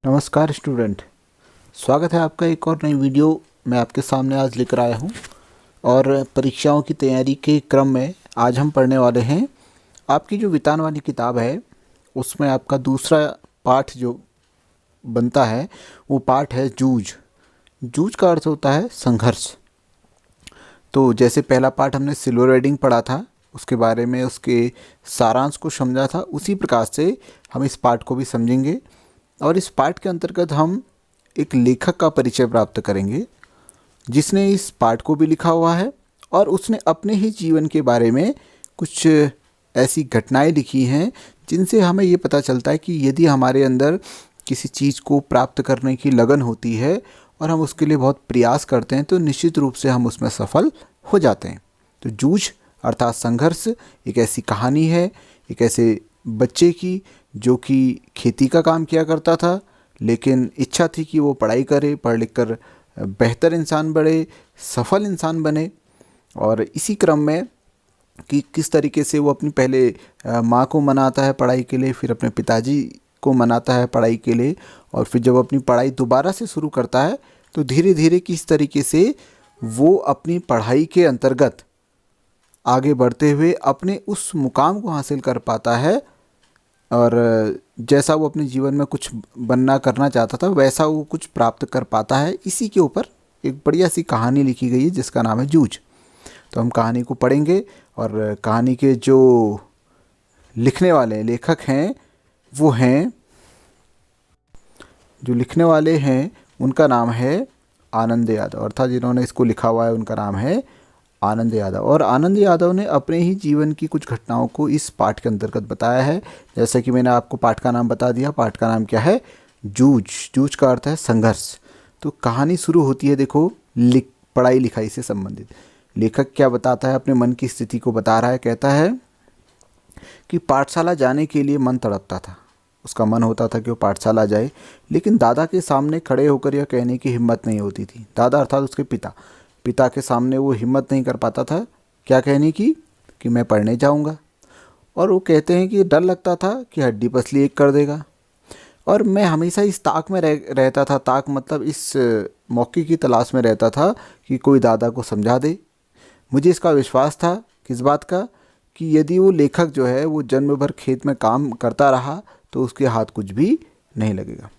नमस्कार स्टूडेंट, स्वागत है आपका एक और नई वीडियो मैं आपके सामने आज लेकर आया हूं। और परीक्षाओं की तैयारी के क्रम में आज हम पढ़ने वाले हैं आपकी जो वितान वाली किताब है उसमें आपका दूसरा पाठ जो बनता है वो पाठ है जूझ। जूझ का अर्थ होता है संघर्ष। तो जैसे पहला पाठ हमने सिल्वर वेडिंग पढ़ा था, उसके बारे में उसके सारांश को समझा था, उसी प्रकार से हम इस पाठ को भी समझेंगे। और इस पाठ के अंतर्गत हम एक लेखक का परिचय प्राप्त करेंगे जिसने इस पाठ को भी लिखा हुआ है और उसने अपने ही जीवन के बारे में कुछ ऐसी घटनाएं लिखी हैं जिनसे हमें ये पता चलता है कि यदि हमारे अंदर किसी चीज़ को प्राप्त करने की लगन होती है और हम उसके लिए बहुत प्रयास करते हैं तो निश्चित रूप से हम उसमें सफल हो जाते हैं। तो जूझ अर्थात संघर्ष एक ऐसी कहानी है, एक ऐसे बच्चे की जो कि खेती का काम किया करता था, लेकिन इच्छा थी कि वो पढ़ाई करे, पढ़ लिख कर बेहतर इंसान बने, सफल इंसान बने। और इसी क्रम में कि किस तरीके से वो अपनी पहले माँ को मनाता है पढ़ाई के लिए, फिर अपने पिताजी को मनाता है पढ़ाई के लिए, और फिर जब अपनी पढ़ाई दोबारा से शुरू करता है तो धीरे धीरे किस तरीके से वो अपनी पढ़ाई के अंतर्गत आगे बढ़ते हुए अपने उस मुकाम को हासिल कर पाता है। और जैसा वो अपने जीवन में कुछ बनना करना चाहता था वैसा वो कुछ प्राप्त कर पाता है। इसी के ऊपर एक बढ़िया सी कहानी लिखी गई है जिसका नाम है जूझ। तो हम कहानी को पढ़ेंगे और कहानी के जो लिखने वाले लेखक हैं वो हैं, जो लिखने वाले हैं उनका नाम है आनंद यादव, अर्थात जिन्होंने इसको लिखा हुआ है उनका नाम है आनंद यादव। और आनंद यादव ने अपने ही जीवन की कुछ घटनाओं को इस पाठ के अंतर्गत बताया है। जैसे कि मैंने आपको पाठ का नाम बता दिया, पाठ का नाम क्या है? जूझ। जूझ का अर्थ है संघर्ष। तो कहानी शुरू होती है, देखो, पढ़ाई लिखाई से संबंधित। लेखक क्या बताता है? अपने मन की स्थिति को बता रहा है। कहता है कि पाठशाला जाने के लिए मन तड़पता था, उसका मन होता था कि वो पाठशाला जाए, लेकिन दादा के सामने खड़े होकर यह कहने की हिम्मत नहीं होती थी। दादा अर्थात उसके पिता के सामने वो हिम्मत नहीं कर पाता था क्या कहने की कि मैं पढ़ने जाऊंगा। और वो कहते हैं कि डर लगता था कि हड्डी पसली एक कर देगा। और मैं हमेशा इस ताक में रहता था, ताक मतलब इस मौके की तलाश में रहता था कि कोई दादा को समझा दे। मुझे इसका विश्वास था, किस बात का, कि यदि वो लेखक जो है वो जन्म भर खेत में काम करता रहा तो उसके हाथ कुछ भी नहीं लगेगा।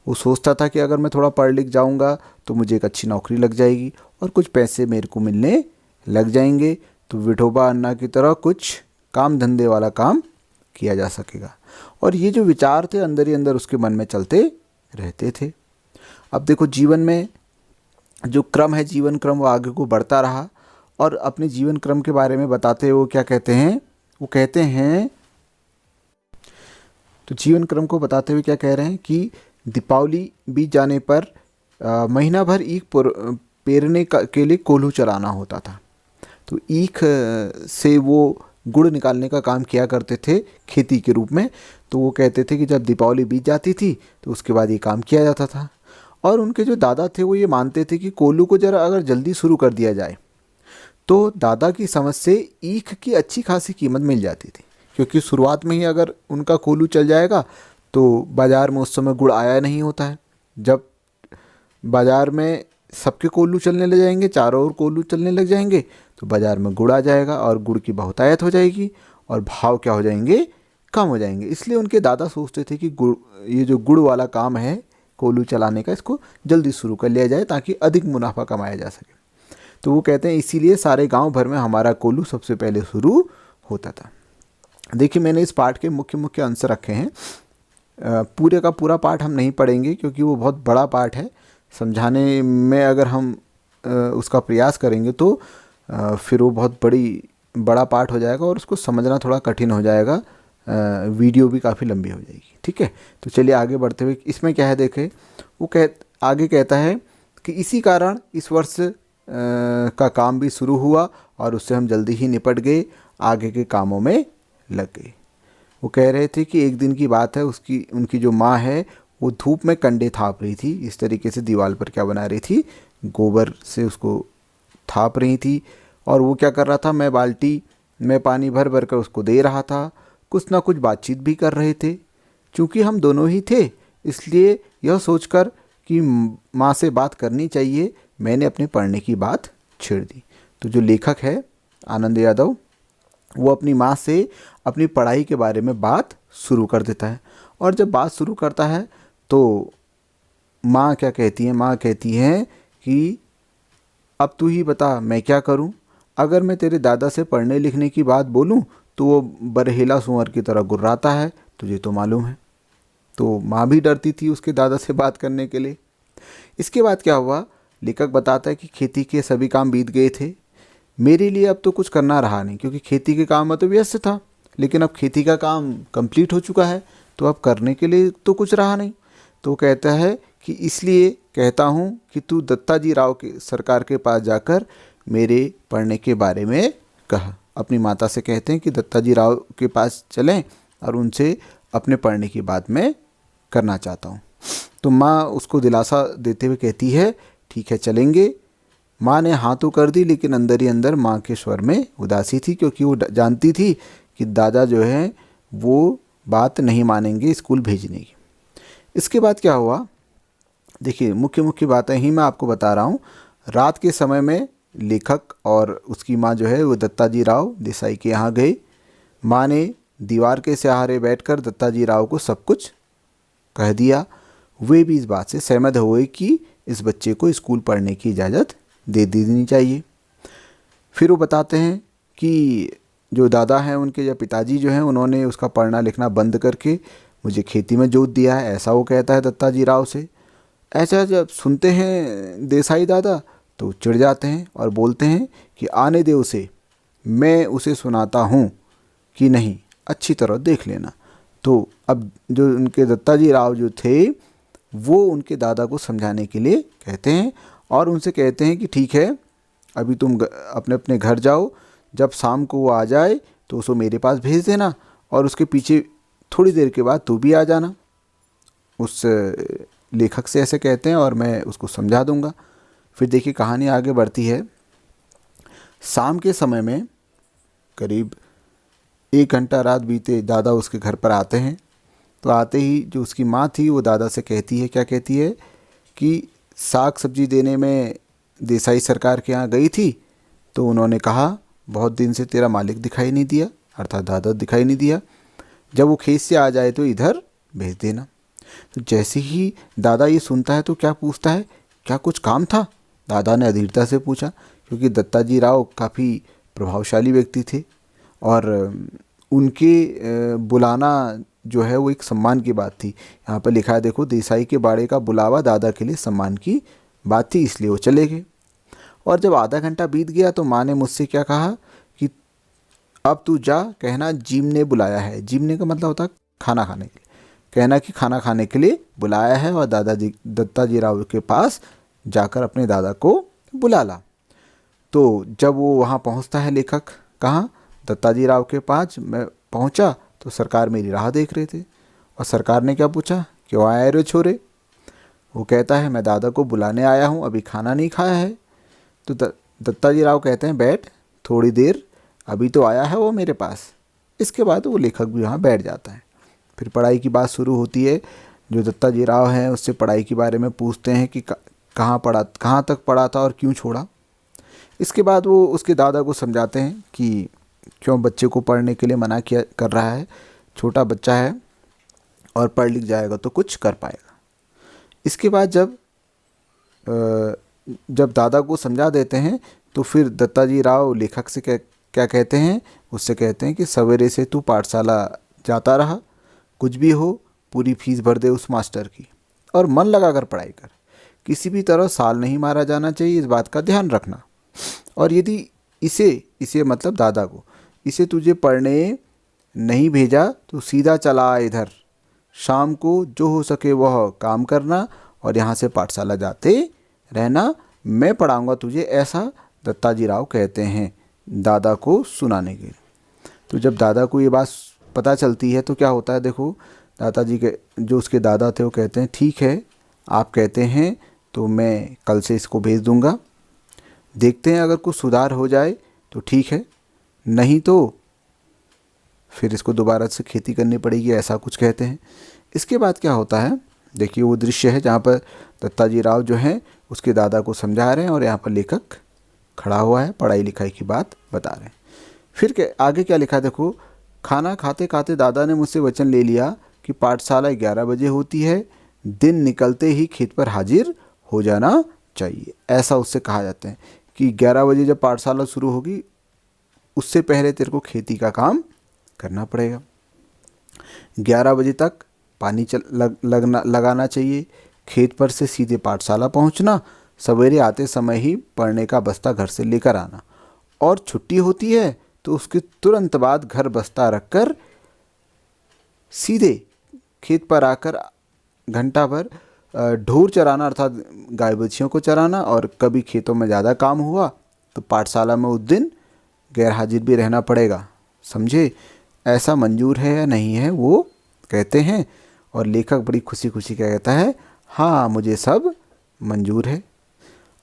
वो सोचता था कि अगर मैं थोड़ा पढ़ लिख जाऊंगा तो मुझे एक अच्छी नौकरी लग जाएगी और कुछ पैसे मेरे को मिलने लग जाएंगे, तो विठोबा अन्ना की तरह कुछ काम धंधे वाला काम किया जा सकेगा। और ये जो विचार थे अंदर ही अंदर उसके मन में चलते रहते थे। अब देखो, जीवन में जो क्रम है, जीवन क्रम, वो आगे को बढ़ता रहा। और अपने जीवन क्रम के बारे में बताते हुए वो क्या कहते हैं? वो कहते हैं, तो जीवन क्रम को बताते हुए क्या कह रहे हैं कि दीपावली बीत जाने पर महीना भर ईख पेरने के लिए कोल्हू चलाना होता था। तो ईख से वो गुड़ निकालने का काम किया करते थे खेती के रूप में। तो वो कहते थे कि जब दीपावली बीत जाती थी तो उसके बाद ये काम किया जाता था। और उनके जो दादा थे वो ये मानते थे कि कोल्हू को जरा अगर जल्दी शुरू कर दिया जाए तो दादा की समझ से ईख की अच्छी खासी कीमत मिल जाती थी, क्योंकि शुरुआत में ही अगर उनका कोल्हू चल जाएगा तो बाज़ार में उस समय गुड़ आया नहीं होता है। जब बाज़ार में सबके कोल्हू चलने लग जाएंगे, चारों ओर कोल्हू चलने लग जाएंगे, तो बाज़ार में गुड़ आ जाएगा और गुड़ की बहुतायत हो जाएगी और भाव क्या हो जाएंगे? कम हो जाएंगे। इसलिए उनके दादा सोचते थे कि गुड़, ये जो गुड़ वाला काम है कोल्हू चलाने का, इसको जल्दी शुरू कर लिया जाए ताकि अधिक मुनाफा कमाया जा सके। तो वो कहते हैं इसीलिए सारे गाँव भर में हमारा कोल्हू सबसे पहले शुरू होता था। देखिए, मैंने इस पाठ के मुख्य मुख्य अंश रखे हैं। पूरे का पूरा पाठ हम नहीं पढ़ेंगे क्योंकि वो बहुत बड़ा पाठ है। समझाने में अगर हम उसका प्रयास करेंगे तो फिर वो बहुत बड़ा पाठ हो जाएगा और उसको समझना थोड़ा कठिन हो जाएगा। वीडियो भी काफ़ी लंबी हो जाएगी। ठीक है, तो चलिए आगे बढ़ते हुए इसमें क्या है देखें। वो आगे कहता है कि इसी कारण इस वर्ष का काम भी शुरू हुआ और उससे हम जल्दी ही निपट गए, आगे के कामों में लग गए। वो कह रहे थे कि एक दिन की बात है, उनकी जो माँ है वो धूप में कंडे थाप रही थी। इस तरीके से दीवार पर क्या बना रही थी? गोबर से उसको थाप रही थी। और वो क्या कर रहा था? मैं बाल्टी में पानी भर भर कर उसको दे रहा था। कुछ ना कुछ बातचीत भी कर रहे थे। चूँकि हम दोनों ही थे इसलिए यह सोचकर कि माँ से बात करनी चाहिए, मैंने अपने पढ़ने की बात छेड़ दी। तो जो लेखक है आनंद यादव, वो अपनी माँ से अपनी पढ़ाई के बारे में बात शुरू कर देता है। और जब बात शुरू करता है तो माँ क्या कहती है? माँ कहती है कि अब तू ही बता मैं क्या करूं? अगर मैं तेरे दादा से पढ़ने लिखने की बात बोलूं तो वो बरहेला सुअर की तरह गुर्राता है, तुझे तो मालूम है। तो माँ भी डरती थी उसके दादा से बात करने के लिए। इसके बाद क्या हुआ, लेखक बताता है कि खेती के सभी काम बीत गए थे, मेरे लिए अब तो कुछ करना रहा नहीं, क्योंकि खेती के काम में तो व्यस्त था, लेकिन अब खेती का काम कंप्लीट हो चुका है, तो अब करने के लिए तो कुछ रहा नहीं। तो कहता है कि इसलिए कहता हूँ कि तू दत्ताजी राव के सरकार के पास जाकर मेरे पढ़ने के बारे में कहा। अपनी माता से कहते हैं कि दत्ताजी राव के पास चलें और उनसे अपने पढ़ने की बात मैं करना चाहता हूँ। तो माँ उसको दिलासा देते हुए कहती है ठीक है चलेंगे। माँ ने हाँ तो कर दी, लेकिन अंदर ही अंदर माँ के स्वर में उदासी थी, क्योंकि वो जानती थी कि दादा जो है वो बात नहीं मानेंगे स्कूल भेजने की। इसके बाद क्या हुआ, देखिए मुख्य मुख्य बातें ही मैं आपको बता रहा हूँ। रात के समय में लेखक और उसकी माँ जो है वो दत्ताजी राव देसाई के यहाँ गए। माँ ने दीवार के सहारे बैठकर दत्ताजी राव को सब कुछ कह दिया। वे भी इस बात से सहमत हुए कि इस बच्चे को स्कूल पढ़ने की इजाज़त दे देनी चाहिए। फिर वो बताते हैं कि जो दादा हैं उनके या पिताजी जो हैं उन्होंने उसका पढ़ना लिखना बंद करके मुझे खेती में जोत दिया है, ऐसा वो कहता है दत्ताजी राव से। ऐसा जब सुनते हैं देसाई दादा तो चिढ़ जाते हैं और बोलते हैं कि आने दे उसे, मैं उसे सुनाता हूँ कि नहीं, अच्छी तरह देख लेना। तो अब जो उनके दत्ताजी राव जो थे वो उनके दादा को समझाने के लिए कहते हैं और उनसे कहते हैं कि ठीक है अभी तुम अपने अपने घर जाओ, जब शाम को वो आ जाए तो उसको मेरे पास भेज देना और उसके पीछे थोड़ी देर के बाद तू भी आ जाना। उस लेखक से ऐसे कहते हैं और मैं उसको समझा दूंगा। फिर देखिए कहानी आगे बढ़ती है। शाम के समय में करीब 1 घंटा रात बीते दादा उसके घर पर आते हैं। तो आते ही जो उसकी माँ थी वो दादा से कहती है, क्या कहती है कि साग सब्जी देने में देसाई सरकार के यहाँ गई थी तो उन्होंने कहा बहुत दिन से तेरा मालिक दिखाई नहीं दिया, अर्थात दादा दिखाई नहीं दिया, जब वो खेत से आ जाए तो इधर भेज देना। तो जैसे ही दादा ये सुनता है तो क्या पूछता है, क्या कुछ काम था? दादा ने अधीरता से पूछा, क्योंकि दत्ताजी राव काफ़ी प्रभावशाली व्यक्ति थे और उनके बुलाना जो है वो एक सम्मान की बात थी। यहाँ पर लिखा है देखो, देसाई के बाड़े का बुलावा दादा के लिए सम्मान की बात थी, इसलिए वो चले गए। और जब आधा घंटा बीत गया तो माँ ने मुझसे क्या कहा कि अब तू जा, कहना जिम ने बुलाया है। जिम का मतलब होता है खाना खाने के लिए, कहना कि खाना खाने के लिए बुलाया है और दत्ताजी राव के पास जाकर अपने दादा को बुला ला। तो जब वो वहाँ पहुँचता है लेखक, कहाँ, दत्ताजी राव के पास मैं पहुँचा तो सरकार मेरी राह देख रहे थे और सरकार ने क्या पूछा, क्यों आए रे छोरे? वो कहता है मैं दादा को बुलाने आया हूँ, अभी खाना नहीं खाया है। तो दत्ताजी राव कहते हैं बैठ थोड़ी देर, अभी तो आया है वो मेरे पास। इसके बाद वो लेखक भी वहाँ बैठ जाता है। फिर पढ़ाई की बात शुरू होती है। जो दत्ताजी राव हैं उससे पढ़ाई के बारे में पूछते हैं कि कहाँ तक पढ़ा था और क्यों छोड़ा। इसके बाद वो उसके दादा को समझाते हैं कि क्यों बच्चे को पढ़ने के लिए मना किया कर रहा है, छोटा बच्चा है और पढ़ लिख जाएगा तो कुछ कर पाएगा। इसके बाद जब दादा को समझा देते हैं तो फिर दत्ताजी राव लेखक से क्या कहते हैं, उससे कहते हैं कि सवेरे से तू पाठशाला जाता रहा, कुछ भी हो पूरी फीस भर दे उस मास्टर की और मन लगाकर पढ़ाई कर, किसी भी तरह साल नहीं मारा जाना चाहिए, इस बात का ध्यान रखना। और यदि इसे मतलब दादा को, इसे तुझे पढ़ने नहीं भेजा तो सीधा चला आ इधर, शाम को जो हो सके वह काम करना और यहाँ से पाठशाला जाते रहना, मैं पढ़ाऊँगा तुझे, ऐसा दत्ताजी राव कहते हैं दादा को सुनाने के। तो जब दादा को ये बात पता चलती है तो क्या होता है, देखो दादाजी के जो उसके दादा थे वो कहते हैं ठीक है आप कहते हैं तो मैं कल से इसको भेज दूंगा, देखते हैं अगर कुछ सुधार हो जाए तो ठीक है, नहीं तो फिर इसको दोबारा से खेती करनी पड़ेगी, ऐसा कुछ कहते हैं। इसके बाद क्या होता है, देखिए वो दृश्य है जहाँ पर दत्ताजी राव जो हैं उसके दादा को समझा रहे हैं और यहाँ पर लेखक खड़ा हुआ है, पढ़ाई लिखाई की बात बता रहे हैं। फिर आगे क्या लिखा देखो, खाना खाते खाते दादा ने मुझसे वचन ले लिया कि पाठशाला 11 बजे होती है, दिन निकलते ही खेत पर हाजिर हो जाना चाहिए। ऐसा उससे कहा जाता है कि 11 बजे जब पाठशाला शुरू होगी उससे पहले तेरे को खेती का काम करना पड़ेगा। 11 बजे तक पानी लगाना चाहिए, खेत पर से सीधे पाठशाला पहुंचना, सवेरे आते समय ही पढ़ने का बस्ता घर से लेकर आना, और छुट्टी होती है तो उसके तुरंत बाद घर बस्ता रखकर सीधे खेत पर आकर घंटा भर ढोर चराना अर्थात गाय बछियों को चराना, और कभी खेतों में ज़्यादा काम हुआ तो पाठशाला में उस दिन गैर हाजिर भी रहना पड़ेगा। समझे? ऐसा मंजूर है या नहीं है वो कहते हैं, और लेखक बड़ी खुशी खुशी क्या कहता है, हाँ मुझे सब मंजूर है।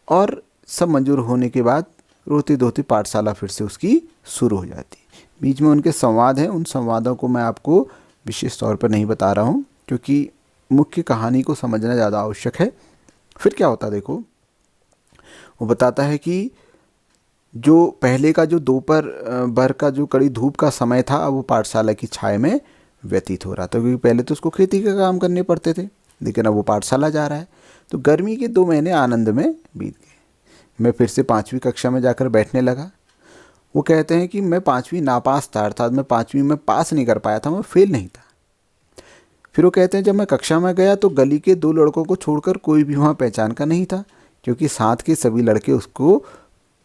और सब मंजूर होने के बाद रोती धोती पाठशाला फिर से उसकी शुरू हो जाती। बीच में उनके संवाद हैं, उन संवादों को मैं आपको विशेष तौर पर नहीं बता रहा हूँ क्योंकि मुख्य कहानी को समझना ज़्यादा आवश्यक है। फिर क्या होता देखो, वो बताता है कि जो पहले का जो दोपहर भर का जो कड़ी धूप का समय था अब वो पाठशाला की छाया में व्यतीत हो रहा था, क्योंकि पहले तो उसको खेती के काम करने पड़ते थे लेकिन अब वो पाठशाला जा रहा है। तो गर्मी के 2 महीने आनंद में बीत गए। मैं फिर से 5वीं कक्षा में जाकर बैठने लगा। वो कहते हैं कि मैं 5वीं नापास था, अर्थात मैं 5वीं में पास नहीं कर पाया था, मैं फेल नहीं था। फिर वो कहते हैं जब मैं कक्षा में गया तो गली के 2 लड़कों को छोड़कर कोई भी वहाँ पहचान का नहीं था, क्योंकि साथ के सभी लड़के उसको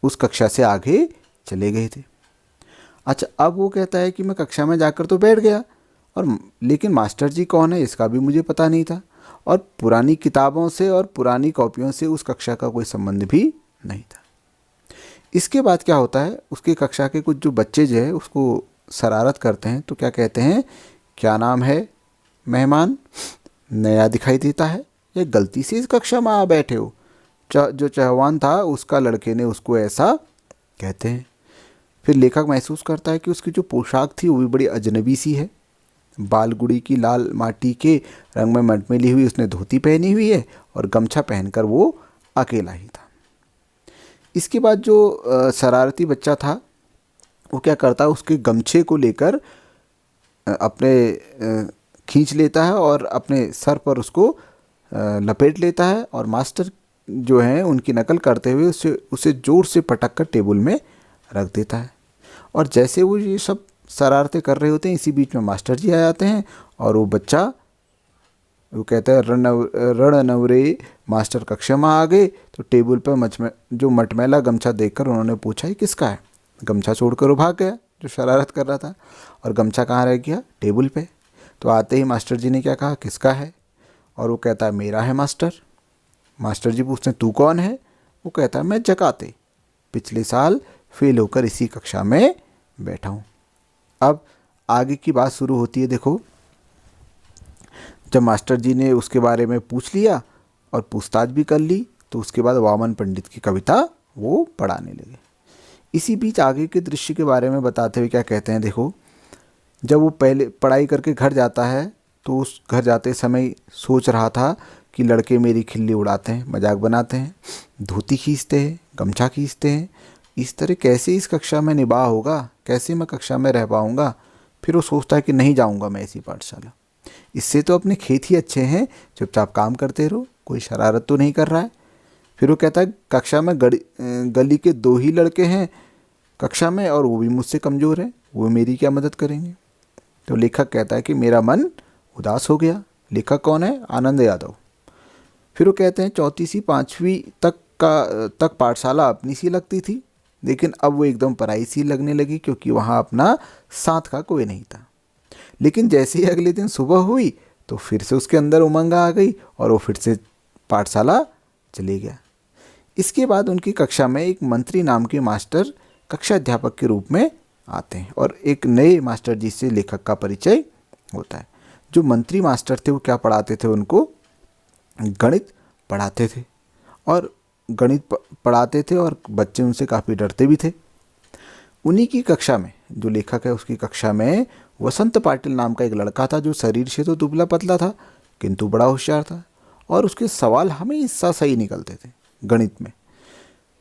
उस कक्षा से आगे चले गए थे। अच्छा, अब वो कहता है कि मैं कक्षा में जाकर तो बैठ गया, और लेकिन मास्टर जी कौन है इसका भी मुझे पता नहीं था, और पुरानी किताबों से और पुरानी कॉपियों से उस कक्षा का कोई संबंध भी नहीं था। इसके बाद क्या होता है, उसकी कक्षा के कुछ जो बच्चे जो है उसको शरारत करते हैं। तो क्या कहते हैं, क्या नाम है मेहमान, नया दिखाई देता है या गलती से इस कक्षा में आ बैठे हो? जो चौहान था उसका लड़के ने उसको ऐसा कहते हैं। फिर लेखक महसूस करता है कि उसकी जो पोशाक थी वो भी बड़ी अजनबी सी है। बालगुड़ी की लाल माटी के रंग में मटमेली हुई उसने धोती पहनी हुई है और गमछा पहनकर वो अकेला ही था। इसके बाद जो शरारती बच्चा था वो क्या करता है, उसके गमछे को लेकर अपने खींच लेता है और अपने सर पर उसको लपेट लेता है, और मास्टर जो हैं उनकी नकल करते हुए उसे ज़ोर से पटक कर टेबल में रख देता है। और जैसे वो ये सब शरारतें कर रहे होते हैं इसी बीच में मास्टर जी आ जाते हैं, और वो बच्चा वो कहता है रण नवरे मास्टर कक्षा में आ गए। तो टेबल पर जो मटमैला गमछा देखकर उन्होंने पूछा, ये किसका है? गमछा छोड़कर वो भाग गया जो शरारत कर रहा था, और गमछा कहाँ रह गया? टेबल पे। तो आते ही मास्टर जी ने क्या कहा, किसका है? और वो कहता है मेरा है मास्टर। मास्टर जी पूछते हैं तू कौन है? वो कहता है मैं जकाते, पिछले साल फेल होकर इसी कक्षा में बैठा हूँ। अब आगे की बात शुरू होती है। देखो, जब मास्टर जी ने उसके बारे में पूछ लिया और पूछताछ भी कर ली तो उसके बाद वामन पंडित की कविता वो पढ़ाने लगे। इसी बीच आगे के दृश्य के बारे में बताते हुए क्या कहते हैं, देखो, जब वो पहले पढ़ाई करके घर जाता है तो उस घर जाते समय सोच रहा था कि लड़के मेरी खिल्ली उड़ाते हैं, मजाक बनाते हैं, धोती खींचते हैं, गमछा खींचते हैं, इस तरह कैसे इस कक्षा में निभाव होगा, कैसे मैं कक्षा में रह पाऊँगा। फिर वो सोचता है कि नहीं जाऊँगा मैं ऐसी पाठशाला, इससे तो अपने खेत ही अच्छे हैं, चुपचाप काम करते रहो, कोई शरारत तो नहीं कर रहा है। फिर वो कहता है कक्षा में गली के 2 ही लड़के हैं कक्षा में और वो भी मुझसे कमज़ोर हैं, वो मेरी क्या मदद करेंगे। तो लेखक कहता है कि मेरा मन उदास हो गया। लेखक कौन है? आनंद यादव। फिर वो कहते हैं 4वीं से 5वीं तक पाठशाला अपनी सी लगती थी, लेकिन अब वो एकदम पराई सी लगने लगी क्योंकि वहाँ अपना साथ का कोई नहीं था। लेकिन जैसे ही अगले दिन सुबह हुई तो फिर से उसके अंदर उमंग आ गई और वो फिर से पाठशाला चले गया। इसके बाद उनकी कक्षा में एक मंत्री नाम के मास्टर कक्षा अध्यापक के रूप में आते हैं और एक नए मास्टर जी से लेखक का परिचय होता है। जो मंत्री मास्टर थे वो क्या पढ़ाते थे, उनको गणित पढ़ाते थे और गणित पढ़ाते थे और बच्चे उनसे काफ़ी डरते भी थे। उन्हीं की कक्षा में जो लेखक है उसकी कक्षा में वसंत पाटिल नाम का एक लड़का था जो शरीर से तो दुबला पतला था किंतु बड़ा होशियार था और उसके सवाल हमेशा सही निकलते थे गणित में।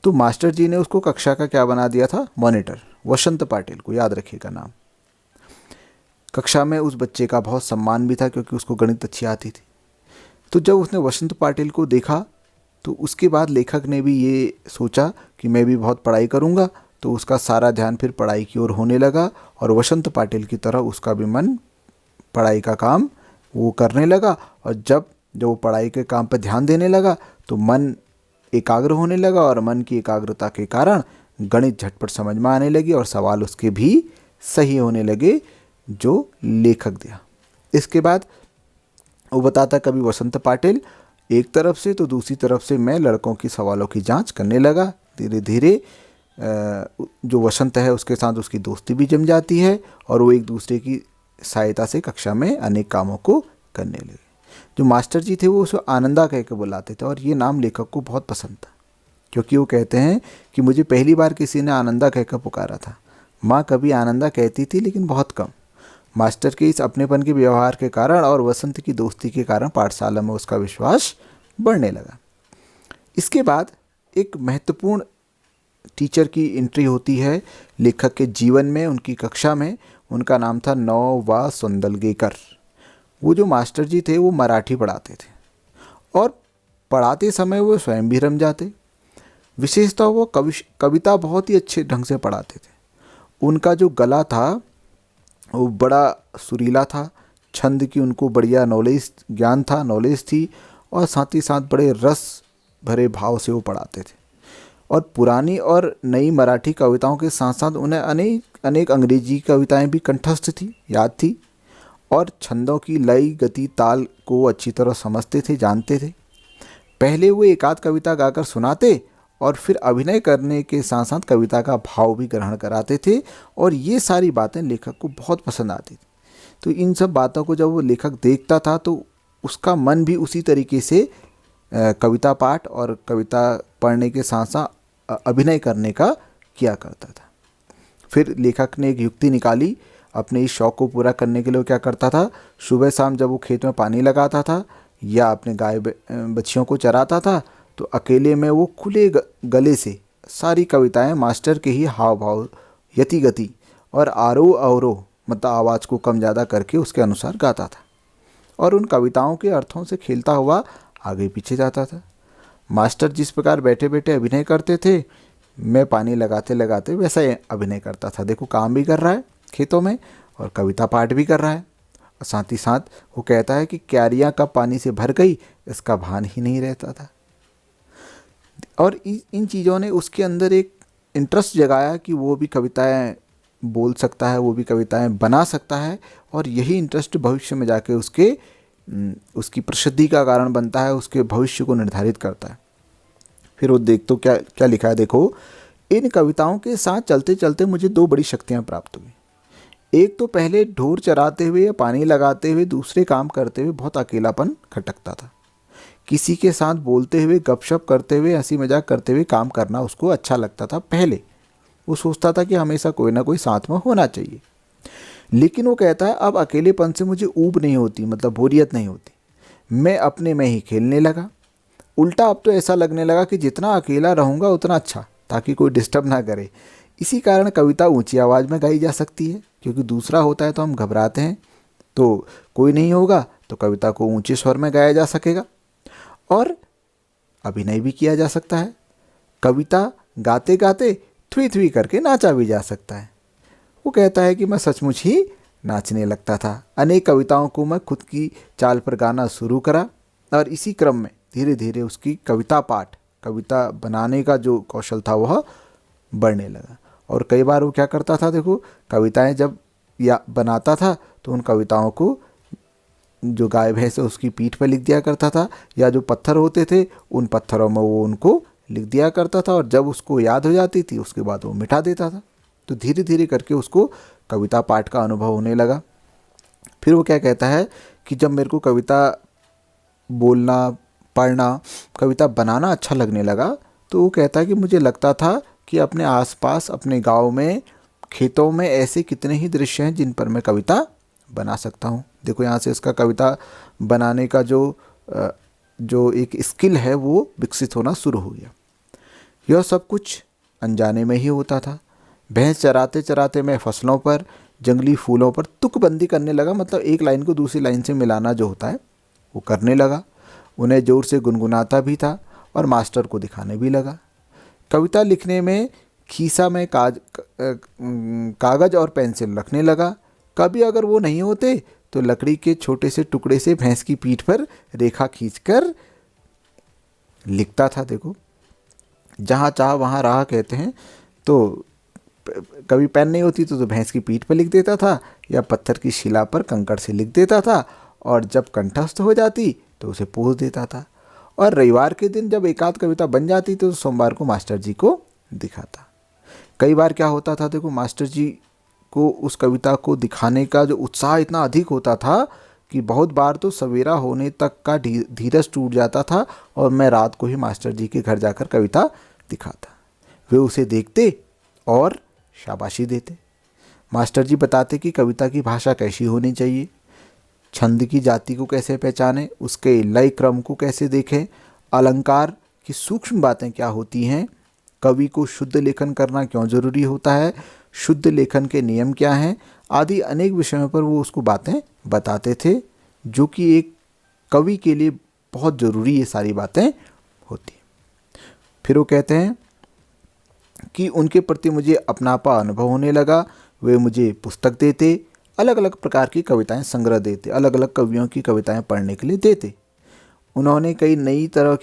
तो मास्टर जी ने उसको कक्षा का क्या बना दिया था, मॉनिटर। वसंत पाटिल को याद रखिएगा नाम। कक्षा में उस बच्चे का बहुत सम्मान भी था क्योंकि उसको गणित अच्छी आती थी। तो जब उसने वसंत पाटिल को देखा तो उसके बाद लेखक ने भी ये सोचा कि मैं भी बहुत पढ़ाई करूँगा। तो उसका सारा ध्यान फिर पढ़ाई की ओर होने लगा और वसंत पाटिल की तरह उसका भी मन पढ़ाई का काम वो करने लगा। और जब वो पढ़ाई के काम पर ध्यान देने लगा तो मन एकाग्र होने लगा और मन की एकाग्रता के कारण गणित झटपट समझ में आने लगी और सवाल उसके भी सही होने लगे जो लेखक दिया। इसके बाद वो बताता कभी वसंत पाटिल एक तरफ से तो दूसरी तरफ से मैं लड़कों की सवालों की जांच करने लगा। धीरे धीरे जो वसंत है उसके साथ उसकी दोस्ती भी जम जाती है और वो एक दूसरे की सहायता से कक्षा में अनेक कामों को करने लगे। जो मास्टर जी थे वो उसे आनंदा कह के बुलाते थे और ये नाम लेखक को बहुत पसंद था क्योंकि वो कहते हैं कि मुझे पहली बार किसी ने आनंदा कहकर पुकारा था। माँ कभी आनंदा कहती थी लेकिन बहुत कम। मास्टर के इस अपनेपन के व्यवहार के कारण और वसंत की दोस्ती के कारण पाठशाला में उसका विश्वास बढ़ने लगा। इसके बाद एक महत्वपूर्ण टीचर की एंट्री होती है लेखक के जीवन में, उनकी कक्षा में। उनका नाम था नौ सुंदलगेकर। वो जो मास्टर जी थे वो मराठी पढ़ाते थे और पढ़ाते समय वो स्वयं भी रम जाते। विशेषतः वो कविता बहुत ही अच्छे ढंग से पढ़ाते थे। उनका जो गला था वो बड़ा सुरीला था, छंद की उनको बढ़िया नॉलेज थी और साथ ही साथ बड़े रस भरे भाव से वो पढ़ाते थे। और पुरानी और नई मराठी कविताओं के साथ साथ उन्हें अनेक अंग्रेजी कविताएं भी कंठस्थ थी, याद थी और छंदों की लय गति ताल को अच्छी तरह समझते थे, जानते थे। पहले वो एक आध कविता गाकर सुनाते और फिर अभिनय करने के साथ साथ कविता का भाव भी ग्रहण कराते थे और ये सारी बातें लेखक को बहुत पसंद आती थी। तो इन सब बातों को जब वो लेखक देखता था तो उसका मन भी उसी तरीके से कविता पाठ और कविता पढ़ने के साथ साथ अभिनय करने का किया करता था। फिर लेखक ने एक युक्ति निकाली अपने इस शौक़ को पूरा करने के लिए। क्या करता था, सुबह शाम जब वो खेत में पानी लगाता था या अपने गाय बच्चियों को चराता था तो अकेले में वो खुले गले से सारी कविताएं मास्टर के ही हाव भाव, यति गति और आरोह अवरोह मतलब आवाज़ को कम ज़्यादा करके उसके अनुसार गाता था और उन कविताओं के अर्थों से खेलता हुआ आगे पीछे जाता था। मास्टर जिस प्रकार बैठे बैठे अभिनय करते थे, मैं पानी लगाते लगाते वैसा ही अभिनय करता था। देखो काम भी कर रहा है खेतों में और कविता पाठ भी कर रहा है। और साथ ही साथ वो कहता है कि क्यारियाँ कब पानी से भर गई इसका भान ही नहीं रहता था। और इन चीज़ों ने उसके अंदर एक इंटरेस्ट जगाया कि वो भी कविताएं बोल सकता है, वो भी कविताएं बना सकता है और यही इंटरेस्ट भविष्य में जाके उसकी प्रसिद्धि का कारण बनता है, उसके भविष्य को निर्धारित करता है। फिर वो देख तो क्या लिखा है, देखो, इन कविताओं के साथ चलते चलते मुझे दो बड़ी शक्तियाँ प्राप्त हुई। एक तो पहले ढोर चराते हुए या पानी लगाते हुए दूसरे काम करते हुए बहुत अकेलापन खटकता था। किसी के साथ बोलते हुए गपशप करते हुए हंसी मजाक करते हुए काम करना उसको अच्छा लगता था। पहले वो सोचता था कि हमेशा कोई ना कोई साथ में होना चाहिए। लेकिन वो कहता है अब अकेलेपन से मुझे ऊब नहीं होती, मतलब बोरियत नहीं होती। मैं अपने में ही खेलने लगा। उल्टा अब तो ऐसा लगने लगा कि जितना अकेला रहूँगा उतना अच्छा, ताकि कोई डिस्टर्ब ना करे। इसी कारण कविता ऊंची आवाज़ में गाई जा सकती है, क्योंकि दूसरा होता है तो हम घबराते हैं, तो कोई नहीं होगा तो कविता को ऊंचे स्वर में गाया जा सकेगा और अभिनय भी किया जा सकता है। कविता गाते गाते थुई थुई करके नाचा भी जा सकता है। वो कहता है कि मैं सचमुच ही नाचने लगता था। अनेक कविताओं को मैं खुद की चाल पर गाना शुरू करा और इसी क्रम में धीरे धीरे उसकी कविता बनाने का जो कौशल था वह बढ़ने लगा। और कई बार वो क्या करता था, देखो, कविताएं जब या बनाता था तो उन कविताओं को जो गाय भैंस है उसकी पीठ पर लिख दिया करता था, या जो पत्थर होते थे उन पत्थरों में वो उनको लिख दिया करता था और जब उसको याद हो जाती थी उसके बाद वो मिटा देता था। तो धीरे धीरे करके उसको कविता पाठ का अनुभव होने लगा। फिर वो क्या कहता है कि जब मेरे को कविता बोलना, पढ़ना, कविता बनाना अच्छा लगने लगा तो वो कहता है कि मुझे लगता था कि अपने आसपास, अपने गांव में, खेतों में ऐसे कितने ही दृश्य हैं जिन पर मैं कविता बना सकता हूँ। देखो यहाँ से इसका कविता बनाने का जो एक स्किल है वो विकसित होना शुरू हो गया। यह सब कुछ अनजाने में ही होता था। भैंस चराते चराते मैं फसलों पर, जंगली फूलों पर तुकबंदी करने लगा, मतलब एक लाइन को दूसरी लाइन से मिलाना जो होता है वो करने लगा। उन्हें जोर से गुनगुनाता भी था और मास्टर को दिखाने भी लगा। कविता लिखने में खीसा में कागज़ और पेंसिल रखने लगा। कभी अगर वो नहीं होते तो लकड़ी के छोटे से टुकड़े से भैंस की पीठ पर रेखा खींचकर लिखता था। देखो, जहाँ चाह वहाँ राह कहते हैं। तो कभी पेन नहीं होती तो भैंस की पीठ पर लिख देता था या पत्थर की शिला पर कंकड़ से लिख देता था, और जब कंठस्थ हो जाती तो उसे पोंछ देता था। और रविवार के दिन जब एकाध कविता बन जाती तो सोमवार को मास्टर जी को दिखाता। कई बार क्या होता था, देखो, मास्टर जी को उस कविता को दिखाने का जो उत्साह इतना अधिक होता था कि बहुत बार तो सवेरा होने तक का धीरज टूट जाता था और मैं रात को ही मास्टर जी के घर जाकर कविता दिखाता। वे उसे देखते और शाबाशी देते। मास्टर जी बताते कि कविता की भाषा कैसी होनी चाहिए, छंद की जाति को कैसे पहचानें, उसके लय क्रम को कैसे देखें, अलंकार की सूक्ष्म बातें क्या होती हैं, कवि को शुद्ध लेखन करना क्यों ज़रूरी होता है, शुद्ध लेखन के नियम क्या हैं, आदि अनेक विषयों पर वो उसको बातें बताते थे, जो कि एक कवि के लिए बहुत ज़रूरी ये सारी बातें होती हैं। फिर वो कहते हैं कि उनके प्रति मुझे अपनापा अनुभव होने लगा। वे मुझे पुस्तक देते, अलग अलग प्रकार की कविताएं संग्रह देते, अलग अलग कवियों की कविताएं पढ़ने के लिए देते। उन्हें कई नई तरह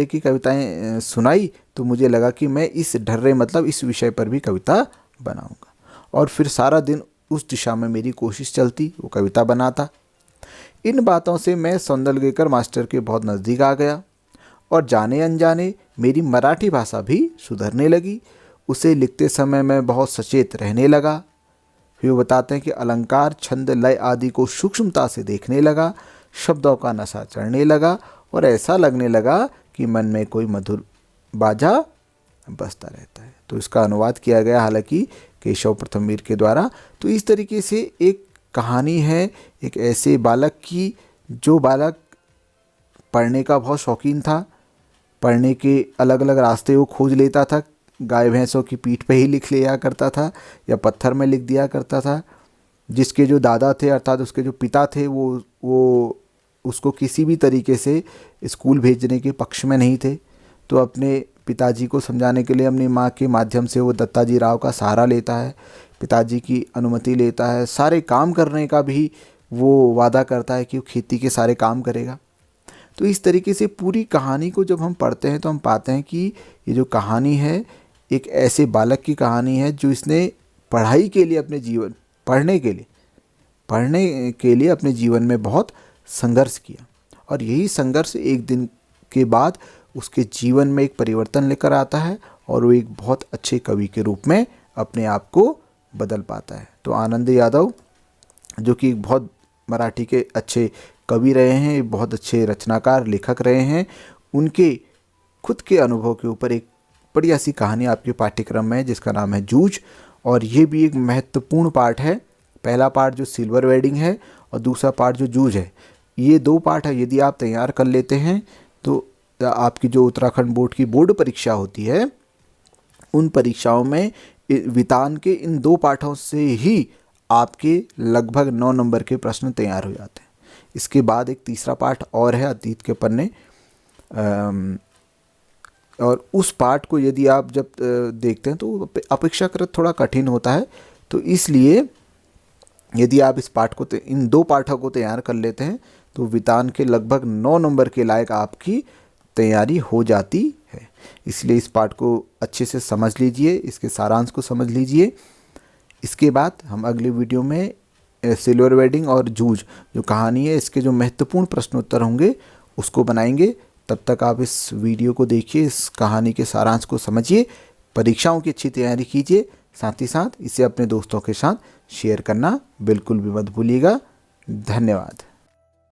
की कविताएं सुनाई तो मुझे लगा कि मैं इस इस विषय पर भी कविता बनाऊंगा। और फिर सारा दिन उस दिशा में मेरी कोशिश चलती, वो कविता बनाता। इन बातों से मैं सौंदलगेकर मास्टर के बहुत नज़दीक आ गया और जाने अनजाने मेरी मराठी भाषा भी सुधरने लगी। उसे लिखते समय मैं बहुत सचेत रहने लगा। फिर वो बताते हैं कि अलंकार, छंद, लय आदि को सूक्ष्मता से देखने लगा, शब्दों का नशा चढ़ने लगा और ऐसा लगने लगा कि मन में कोई मधुर बाजा बजता रहता है। तो इसका अनुवाद किया गया हालांकि केशव प्रथम मीर के द्वारा। तो इस तरीके से एक कहानी है एक ऐसे बालक की, जो बालक पढ़ने का बहुत शौकीन था, पढ़ने के अलग अलग रास्ते वो खोज लेता था, गाय भैंसों की पीठ पे ही लिख लिया करता था या पत्थर में लिख दिया करता था। जिसके जो दादा थे अर्थात उसके जो पिता थे वो उसको किसी भी तरीके से स्कूल भेजने के पक्ष में नहीं थे। तो अपने पिताजी को समझाने के लिए अपनी माँ के माध्यम से वो दत्ताजी राव का सहारा लेता है, पिताजी की अनुमति लेता है, सारे काम करने का भी वो वादा करता है कि वो खेती के सारे काम करेगा। तो इस तरीके से पूरी कहानी को जब हम पढ़ते हैं तो हम पाते हैं कि ये जो कहानी है एक ऐसे बालक की कहानी है जो इसने पढ़ाई के लिए पढ़ने के लिए अपने जीवन में बहुत संघर्ष किया, और यही संघर्ष एक दिन के बाद उसके जीवन में एक परिवर्तन लेकर आता है और वो एक बहुत अच्छे कवि के रूप में अपने आप को बदल पाता है। तो आनंद यादव जो कि बहुत मराठी के अच्छे कवि रहे हैं, बहुत अच्छे रचनाकार लेखक रहे हैं, उनके खुद के अनुभव के ऊपर एक बढ़िया सी कहानी आपके पाठ्यक्रम में है जिसका नाम है जूझ। और ये भी एक महत्वपूर्ण पार्ट है। पहला पार्ट जो सिल्वर वेडिंग है और दूसरा पार्ट जो जूझ है, ये दो पार्ट है। यदि आप तैयार कर लेते हैं तो आपकी जो उत्तराखंड बोर्ड की बोर्ड परीक्षा होती है उन परीक्षाओं में वितान के इन दो पाठों से ही आपके लगभग 9 नंबर के प्रश्न तैयार हो जाते हैं। इसके बाद एक तीसरा पाठ और है अतीत के पन्ने, और उस पाठ को यदि आप जब देखते हैं तो अपेक्षाकृत थोड़ा कठिन होता है। तो इसलिए यदि आप इस पाठ को इन दो पाठों को तैयार कर लेते हैं तो वितान के लगभग 9 नंबर के लायक आपकी तैयारी हो जाती है। इसलिए इस पाठ को अच्छे से समझ लीजिए, इसके सारांश को समझ लीजिए। इसके बाद हम अगले वीडियो में सिल्वर वेडिंग और जूझ जो कहानी है इसके जो महत्वपूर्ण प्रश्न उत्तर होंगे उसको बनाएंगे। तब तक आप इस वीडियो को देखिए, इस कहानी के सारांश को समझिए, परीक्षाओं की अच्छी तैयारी कीजिए, साथ ही साथ इसे अपने दोस्तों के साथ शेयर करना बिल्कुल भी मत भूलिएगा। धन्यवाद।